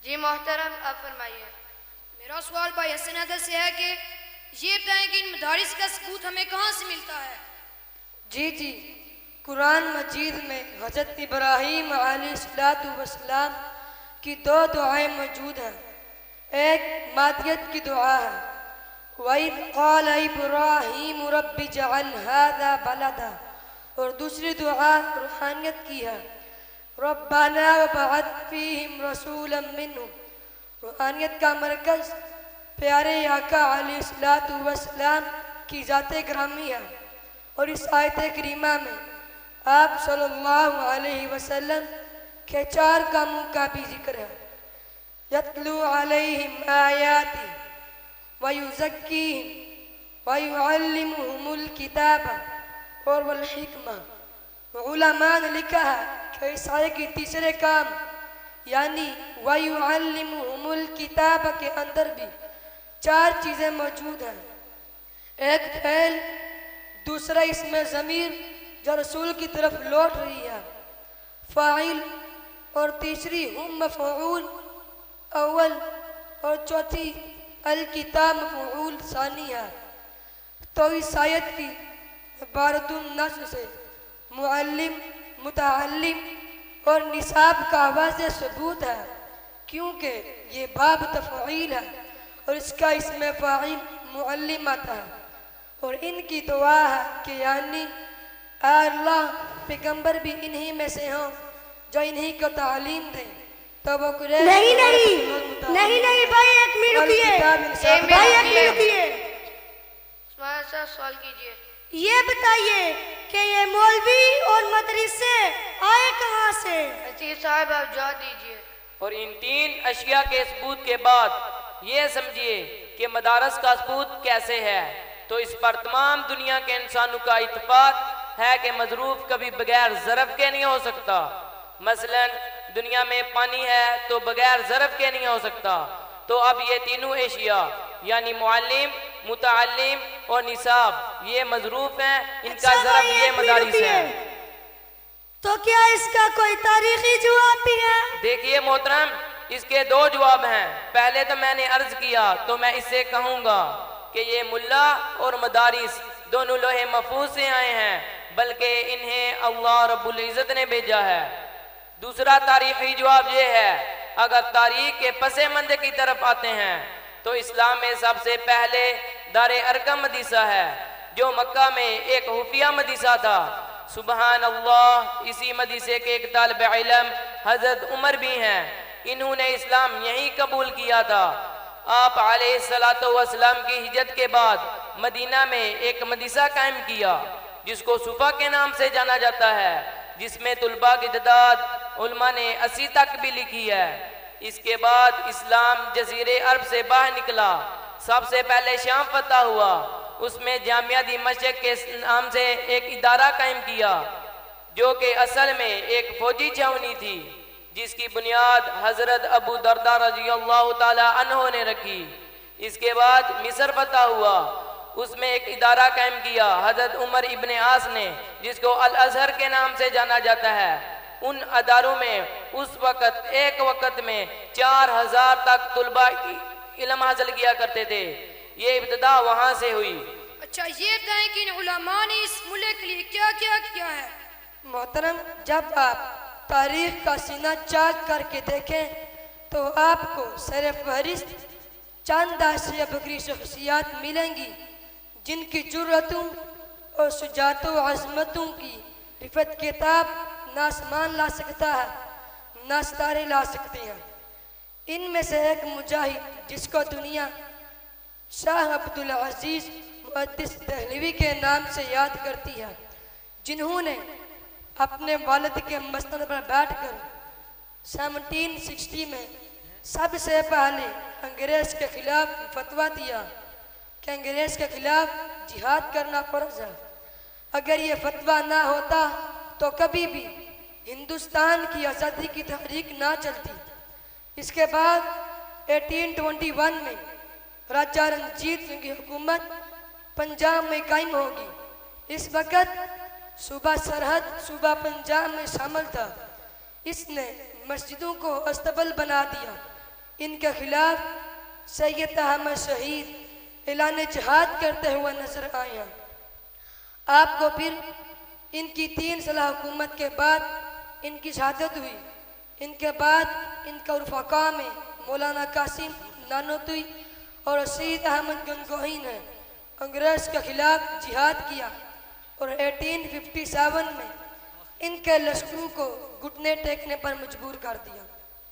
جی محترم آپ فرمائیے۔ میرا سوال بھائی حسن حیدر سے ہے کہ یہ بتائیں کہ ان مدارس کا ثبوت ہمیں کہاں سے ملتا ہے؟ جی قرآن مجید میں حضرت ابراہیم علیہ السلام کی دو دعائیں موجود ہیں۔ ایک مادیت کی دعا ہے، وَإِذْ قَالَ إِبْرَاهِيمُ رَبِّ اجْعَلْ هَذَا بَلَدًا، اور دوسری دعا روحانیت کی ہے، رَبَّنَا وَابْعَثْ فِيهِمْ رَسُولًا مِّنْهُمْ۔ روحانیت کا مرکز پیارے آقا علیہ السلام کی ذات گرامی ہے، اور اس آیت کریمہ میں آپ صلی اللہ علیہ وسلم کے 4 کاموں کا بھی ذکر ہے۔ یتلو علیہم آیاتی ویزکیہم ویعلمہم الکتاب اور والحکمہ۔ علماء نے لکھا ہے کہ اس آیت کی تیسرے کام یعنی ویعلمہم الکتاب کے اندر بھی 4 چیزیں موجود ہیں۔ ایک فعل، دوسرا اس میں ضمیر جو رسول کی طرف لوٹ رہی ہے، فاعل، اور تیسری ہم مفعول اول، اور چوتھی الکتاب مفعول ثانی ہے۔ تو اس آیت کی عبارت النص سے معلم، متعلم اور نصاب کا واضح ثبوت ہے، کیونکہ یہ باب تفعیل ہے اور اس کا اسم فاعل معلم آتا ہے، اور ان کی دعا ہے کہ یعنی اے اللہ پیغمبر بھی انہی میں سے ہوں جو انہی کو تعلیم دیں۔ تو وہ قریش نہیں بھائی ایک منٹ رکیے، سوال کیجئے۔ یہ بتائیے کہ یہ مولوی اور مدرسے آئے کہاں سے؟ اسیر صاحب آپ جواب دیجئے۔ اور ان 3 اشیاء کے ثبوت کے بعد یہ سمجھیے کہ مدارس کا ثبوت کیسے ہے، تو اس پر تمام دنیا کے انسانوں کا اتفاق ہے کہ مظروف کبھی بغیر ظرف کے نہیں ہو سکتا۔ مثلا دنیا میں پانی ہے تو بغیر ظرف کے نہیں ہو سکتا۔ تو اب یہ تینوں اشیاء یعنی معلم، متعلم اور نصاب یہ مظروف ہیں، ان کا ظرف یہ مدارس ہے۔ تو کیا اس کا کوئی تاریخی جواب بھی ہے؟ دیکھیے محترم، اس کے 2 جواب ہیں۔ پہلے تو میں نے عرض کیا تو میں اس سے کہوں گا کہ یہ ملا اور مدارس دونوں لوح محفوظ سے آئے ہیں، بلکہ انہیں اللہ رب العزت نے بھیجا ہے۔ دوسرا تاریخی جواب یہ ہے، اگر تاریخ کے پس منظر کی طرف آتے ہیں تو اسلام میں سب سے پہلے دار ارقم مدرسہ ہے، جو مکہ میں ایک خفیہ مدرسہ تھا۔ سبحان اللہ، اسی مدرسے کے ایک طالب علم حضرت عمر بھی ہیں، انہوں نے اسلام یہی قبول کیا تھا۔ آپ علیہ السلام کی ہجرت کے بعد مدینہ میں ایک مدرسہ قائم کیا جس کو صفا کے نام سے جانا جاتا ہے، جس میں طلباء کی تعداد علماء نے 80 تک بھی لکھی ہے۔ اس کے بعد اسلام جزیرے عرب سے باہر نکلا، سب سے پہلے شام فتح ہوا، اس میں جامعہ دمشق کے نام سے ایک ادارہ قائم کیا جو کہ اصل میں ایک فوجی چھاونی تھی، جس کی بنیاد حضرت ابو درداء رضی اللہ تعالی عنہ نے رکھی۔ اس کے بعد مصر فتح ہوا، اس میں ایک ادارہ قائم کیا حضرت عمر ابن عاص نے، جس کو الازہر کے نام سے جانا جاتا ہے۔ ان اداروں میں اس وقت ایک وقت میں 4000 تک طلباء علم حاصل کیا کرتے تھے۔ یہ ابتدا وہاں سے ہوئی۔ اچھا یہ بتائیں کہ ان علماء نے اس ملک کے لیے کیا کیا ہے؟ محترم، جب آپ تاریخ کا سینہ چاک کر کے دیکھیں تو آپ کو سر فہرست چند ایسی بکری شخصیات ملیں گی جن کی جرأتوں اور شجاعت و عظمتوں کی رفت کتاب نہ آسمان لا سکتا ہے نہ ستارے لا سکتے ہیں۔ ان میں سے ایک مجاہد جس کو دنیا شاہ عبدالعزیز محدث دہلوی کے نام سے یاد کرتی ہے، جنہوں نے اپنے والد کے مسند پر بیٹھ کر 1760 میں سب سے پہلے انگریز کے خلاف فتویٰ دیا کہ انگریز کے خلاف جہاد کرنا فرض ہے۔ اگر یہ فتویٰ نہ ہوتا تو کبھی بھی ہندوستان کی آزادی کی تحریک نہ چلتی۔ اس کے بعد 1821 میں راجہ رنجیت سنگھ کی حکومت پنجاب میں قائم ہوگی۔ اس وقت صوبہ سرحد صوبہ پنجاب میں شامل تھا۔ اس نے مسجدوں کو استبل بنا دیا، ان کے خلاف سید احمد شہید اعلان جہاد کرتے ہوئے نظر آئے ہیں۔ آپ کو پھر ان کی 3 سالہ حکومت کے بعد ان کی شہادت ہوئی۔ ان کے بعد ان کے رفقا میں مولانا قاسم نانوتوی اور سید احمد گنگوہی نے انگریز کے خلاف جہاد کیا اور 1857 میں ان کے لشکروں کو گھٹنے ٹیکنے پر مجبور کر دیا۔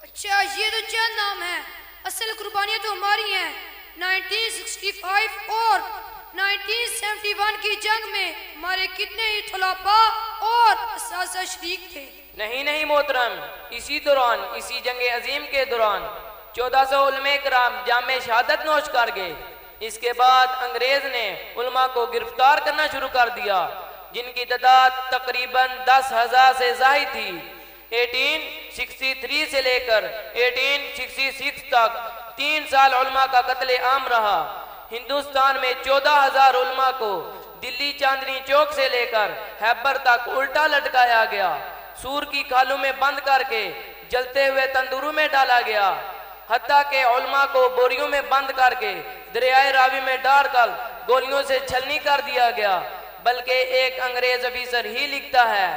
اچھا، یہ تو چند نام ہیں، اصل قربانیاں تو ہماری ہیں۔ 1965 اور 1971 کی جنگ میں ہمارے کتنے ہی طلباء اور اساتذہ شریک تھے؟ نہیں محترم، اسی دوران، اسی جنگ عظیم کے دوران 1400 علماء کرام جام شہادت نوش کر گئے۔ اس کے بعد انگریز نے علماء کو گرفتار کرنا شروع کر دیا، جن کی تعداد تقریباً 10,000 سے زائد تھی۔ 1863 سے لے کر 1866 تک 3 سال علماء کا قتل عام رہا۔ ہندوستان میں 14,000 علماء کو دلی چاندنی چوک سے لے کر خیبر تک الٹا لٹکایا گیا، سور کی کھالوں میں بند کر کے جلتے ہوئے تندوروں میں ڈالا گیا، حتیٰ کہ علماء کو بوریوں میں بند کر کے دریائے راوی میں ڈال کر گولیوں سے چھلنی کر دیا گیا۔ بلکہ ایک انگریز افیسر ہی لکھتا ہے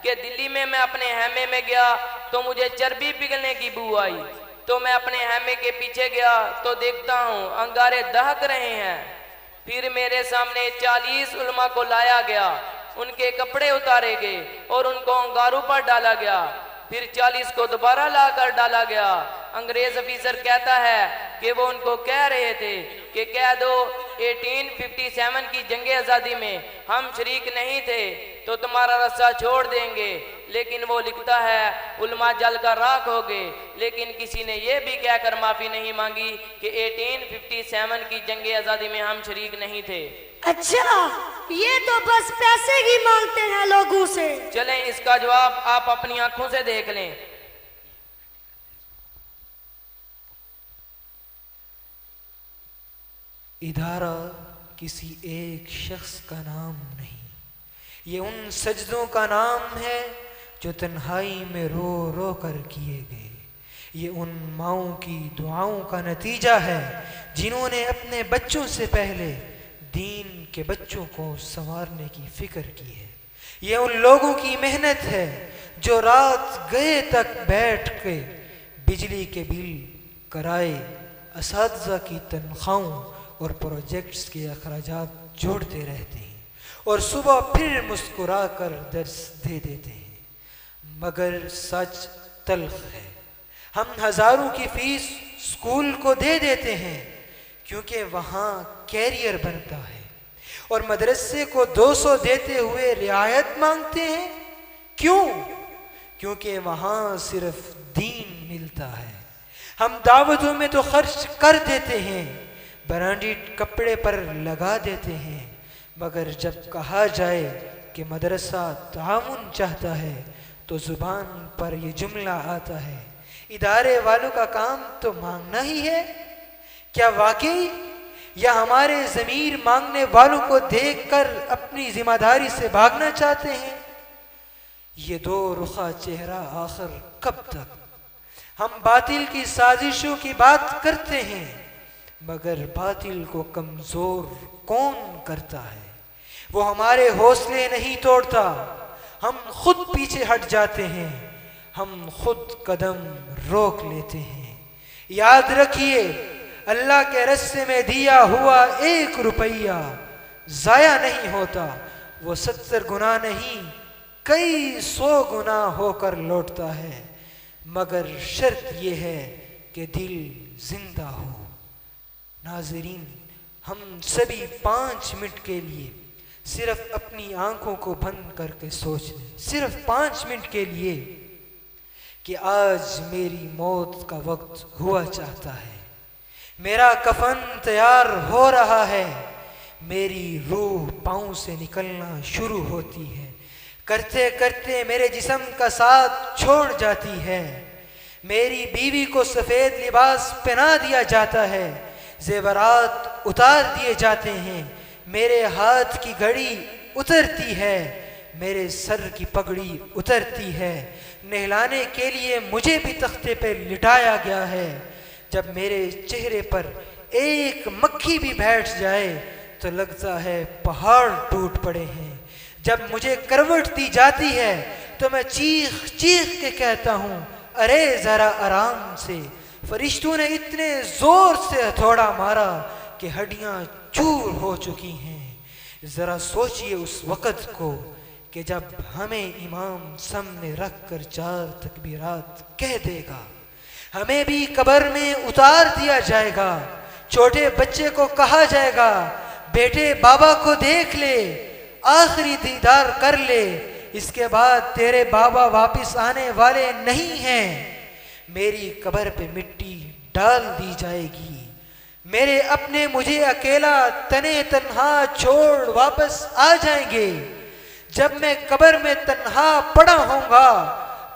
کہ دلی میں اپنے خیمے میں گیا تو مجھے چربی پگھلنے کی بو آئی، تو میں اپنے خیمے کے پیچھے گیا تو دیکھتا ہوں انگارے دہک رہے ہیں۔ پھر میرے سامنے 40 علماء کو لایا گیا، ان کے کپڑے اتارے گئے اور ان کو انگاروں پر ڈالا گیا، پھر 40 کو دوبارہ لا کر ڈالا گیا۔ انگریز افیسر کہتا ہے کہ وہ ان کو کہہ رہے تھے کہ کہہ دو 1857 کی جنگ آزادی میں ہم شریک نہیں تھے تو تمہارا رستہ چھوڑ دیں گے، لیکن وہ لکھتا ہے علماء جل کر راکھ ہو گئے، لیکن کسی نے یہ بھی کہہ کر معافی نہیں مانگی کہ 1857 کی جنگ آزادی میں ہم شریک نہیں تھے۔ اچھا، یہ تو بس پیسے ہی مانگتے ہیں لوگوں سے۔ چلیں اس کا جواب آپ اپنی آنکھوں سے دیکھ لیں۔ ادارہ کسی ایک شخص کا نام نہیں، یہ ان سجدوں کا نام ہے جو تنہائی میں رو رو کر کیے گئے، یہ ان ماؤں کی دعاؤں کا نتیجہ ہے جنہوں نے اپنے بچوں سے پہلے دین کے بچوں کو سنوارنے کی فکر کی ہے، یہ ان لوگوں کی محنت ہے جو رات گئے تک بیٹھ کے بجلی کے بل، کرائے، اساتذہ کی تنخواہوں اور پروجیکٹس کے اخراجات جوڑتے رہتے ہیں اور صبح پھر مسکرا کر درس دے دیتے ہیں، مگر سچ تلخ ہے۔ ہم ہزاروں کی فیس اسکول کو دے دیتے ہیں کیونکہ وہاں کیریئر بنتا ہے، اور مدرسے کو 200 دیتے ہوئے رعایت مانگتے ہیں۔ کیوں؟ کیونکہ وہاں صرف دین ملتا ہے۔ ہم دعوتوں میں تو خرچ کر دیتے ہیں، برانڈیڈ کپڑے پر لگا دیتے ہیں، مگر جب کہا جائے کہ مدرسہ تعاون چاہتا ہے تو زبان پر یہ جملہ آتا ہے، ادارے والوں کا کام تو مانگنا ہی ہے۔ کیا واقعی یا ہمارے ضمیر مانگنے والوں کو دیکھ کر اپنی ذمہ داری سے بھاگنا چاہتے ہیں؟ یہ دو رخا چہرہ آخر کب تک؟ ہم باطل کی سازشوں کی بات کرتے ہیں، مگر باطل کو کمزور کون کرتا ہے؟ وہ ہمارے حوصلے نہیں توڑتا، ہم خود پیچھے ہٹ جاتے ہیں، ہم خود قدم روک لیتے ہیں۔ یاد رکھیے، اللہ کے رستے میں دیا ہوا 1 روپیہ ضائع نہیں ہوتا، وہ 70 گنا نہیں کئی 100 گنا ہو کر لوٹتا ہے، مگر شرط یہ ہے کہ دل زندہ ہو۔ ناظرین، ہم سبھی 5 منٹ کے لیے صرف اپنی آنکھوں کو بند کر کے سوچ لیں، صرف 5 منٹ کے لیے، کہ آج میری موت کا وقت ہوا چاہتا ہے، میرا کفن تیار ہو رہا ہے، میری روح پاؤں سے نکلنا شروع ہوتی ہے، کرتے کرتے میرے جسم کا ساتھ چھوڑ جاتی ہے، میری بیوی کو سفید لباس پہنا دیا جاتا ہے، زیورات اتار دیے جاتے ہیں، میرے ہاتھ کی گھڑی اترتی ہے، میرے سر کی پگڑی اترتی ہے، نہلانے کے لیے مجھے بھی تختے پہ لٹایا گیا ہے، جب میرے چہرے پر ایک مکھی بھی بیٹھ جائے تو لگتا ہے پہاڑ ٹوٹ پڑے ہیں۔ جب مجھے کروٹ دی جاتی ہے تو میں چیخ چیخ کے کہتا ہوں ارے ذرا آرام سے۔ فرشتوں نے اتنے زور سے ہتھوڑا مارا کہ ہڈیاں چور ہو چکی ہیں۔ ذرا سوچئے اس وقت کو کہ جب ہمیں امام سامنے رکھ کر 4 تکبیرات کہہ دے گا، ہمیں بھی قبر میں اتار دیا جائے گا۔ چھوٹے بچے کو کہا جائے گا بیٹے بابا کو دیکھ لے، آخری دیدار کر لے، اس کے بعد تیرے بابا واپس آنے والے نہیں ہیں۔ میری قبر پہ مٹی ڈال دی جائے گی، میرے اپنے مجھے اکیلا تنے تنہا چھوڑ واپس آ جائیں گے۔ جب میں قبر میں تنہا پڑا ہوں گا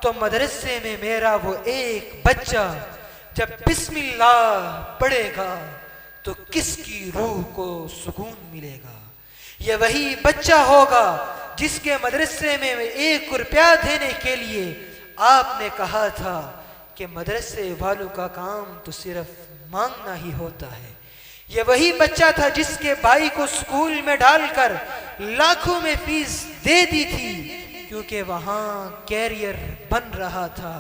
تو مدرسے میں میرا وہ ایک بچہ جب بسم اللہ پڑھے گا تو کس کی روح کو سکون ملے گا؟ یہ وہی بچہ ہوگا جس کے مدرسے میں 1 روپیہ دینے کے لیے آپ نے کہا تھا کہ مدرسے والوں کا کام تو صرف مانگنا ہی ہوتا ہے۔ یہ وہی بچہ تھا جس کے بھائی کو سکول میں ڈال کر لاکھوں میں فیس دے دی تھی کیونکہ وہاں کیریئر بن رہا تھا۔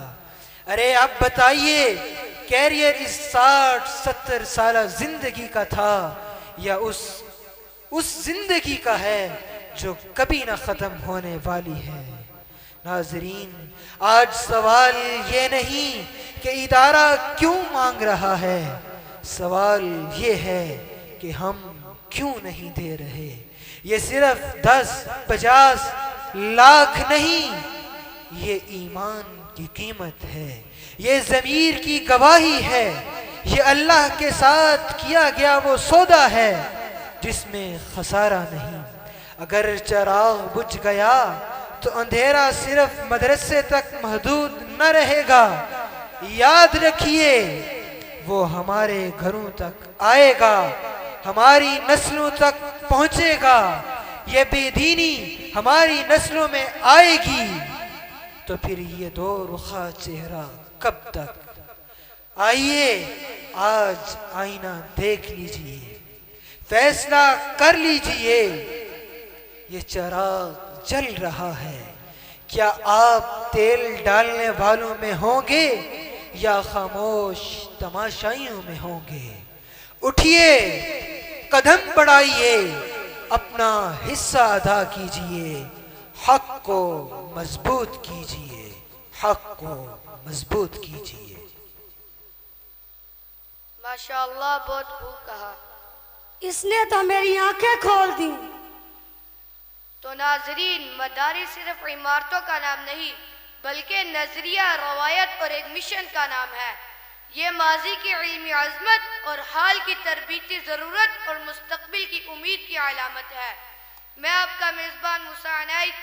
ارے اب بتائیے کیریئر اس 60-70 سالہ زندگی کا تھا یا اس زندگی کا ہے جو کبھی نہ ختم ہونے والی ہے؟ ناظرین، آج سوال یہ نہیں کہ ادارہ کیوں مانگ رہا ہے، سوال یہ ہے کہ ہم کیوں نہیں دے رہے۔ یہ صرف 10-50 لاکھ نہیں، یہ ایمان کی قیمت ہے، یہ ضمیر کی گواہی ہے، یہ اللہ کے ساتھ کیا گیا وہ سودا ہے جس میں خسارہ نہیں۔ اگر چراغ بجھ گیا تو اندھیرا صرف مدرسے تک محدود نہ رہے گا، یاد رکھیے وہ ہمارے گھروں تک آئے گا، ہماری نسلوں تک پہنچے گا۔ یہ بے دینی ہماری نسلوں میں آئے گی تو پھر یہ 2 رخا چہرہ کب تک؟ آئیے آج آئینہ دیکھ لیجئے، فیصلہ کر لیجئے۔ یہ چراغ جل رہا ہے، کیا آپ تیل ڈالنے والوں میں ہوں گے یا خاموش تماشائیوں میں ہوں گے؟ اٹھیے، قدم بڑھائیے، اپنا حصہ ادا کیجئے، حق کو مضبوط کیجئے، حق کو مضبوط کیجئے۔ ماشاءاللہ، بہت خوب کہا۔ اس نے تو میری آنکھیں کھول دی۔ تو ناظرین، مدارس صرف عمارتوں کا نام نہیں بلکہ نظریہ، روایت اور ایک مشن کا نام ہے۔ یہ ماضی کی علمی عظمت اور حال کی تربیتی ضرورت اور مستقبل کی امید کی علامت ہے۔ میں آپ کا میزبان موسیٰ عنایت،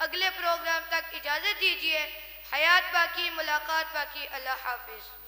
اگلے پروگرام تک اجازت دیجیے۔ حیات باقی، ملاقات باقی، اللہ حافظ۔